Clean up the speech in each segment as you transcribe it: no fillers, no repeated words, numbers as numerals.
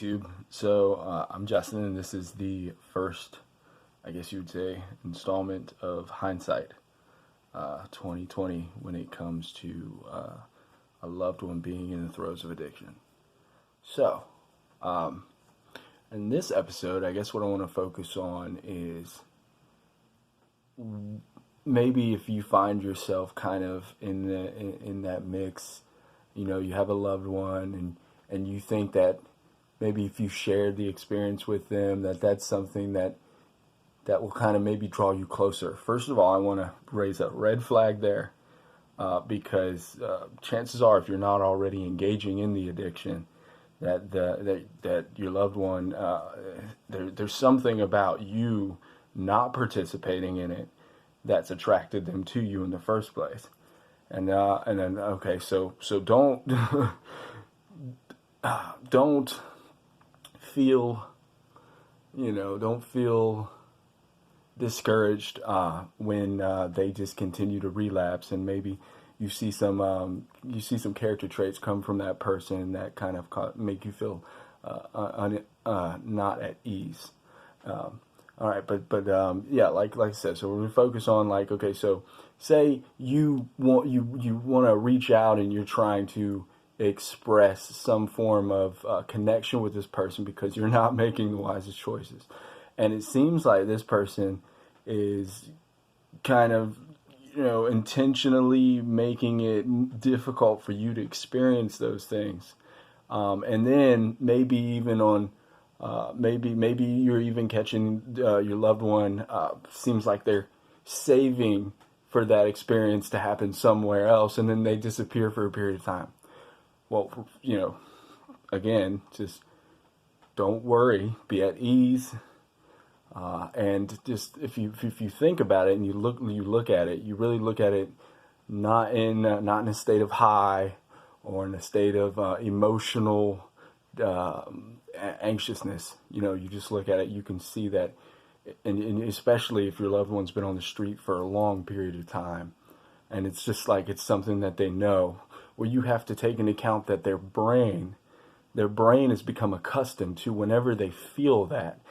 YouTube. I'm Justin, and this is the first, I guess you would say, installment of Hindsight 2020 when it comes to a loved one being in the throes of addiction. So, in this episode, I guess what I want to focus on is maybe if you find yourself kind of in that mix, you have a loved one and you think that maybe if you shared the experience with them, that's something that will kind of maybe draw you closer. First of all, I want to raise a red flag there because chances are, if you're not already engaging in the addiction, that your loved one, there's something about you not participating in it that's attracted them to you in the first place. And then okay, so don't don't feel discouraged when they just continue to relapse, and maybe you see some character traits come from that person that kind of make you feel not at ease. All right, but yeah, like I said, so we focus on okay, so say you want to reach out and you're trying to express some form of connection with this person because you're not making the wisest choices, and it seems like this person is kind of intentionally making it difficult for you to experience those things, and then maybe even on maybe you're even catching your loved one seems like they're saving for that experience to happen somewhere else, and then they disappear for a period of time. Well, again, just don't worry, be at ease, and just if you think about it and you look at it, you really look at it not in a state of high or in a state of emotional anxiousness. You just look at it, you can see that, and especially if your loved one's been on the street for a long period of time, and it's just like it's something that they know. Well, you have to take into account that their brain has become accustomed to whenever they feel that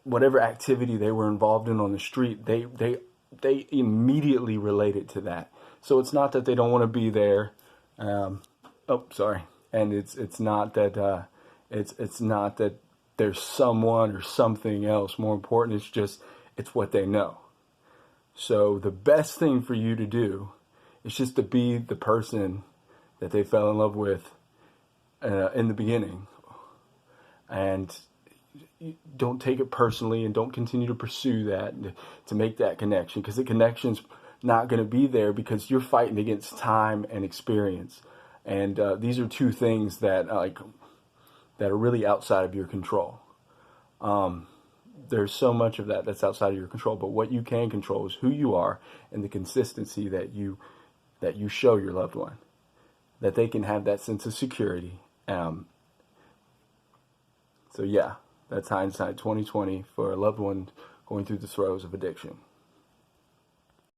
whatever activity they were involved in on the street, they immediately relate it to that. So it's not that they don't want to be there. And it's not that it's not that there's someone or something else more important. It's what they know. So the best thing for you to do is just to be the person that they fell in love with in the beginning, and don't take it personally, and don't continue to pursue that to make that connection, because the connection's not going to be there because you're fighting against time and experience, and these are two things that are really outside of your control. There's so much of that's outside of your control, but what you can control is who you are and the consistency that you show your loved one, that they can have that sense of security. So yeah, that's Hindsight 2020 for a loved one going through the throes of addiction.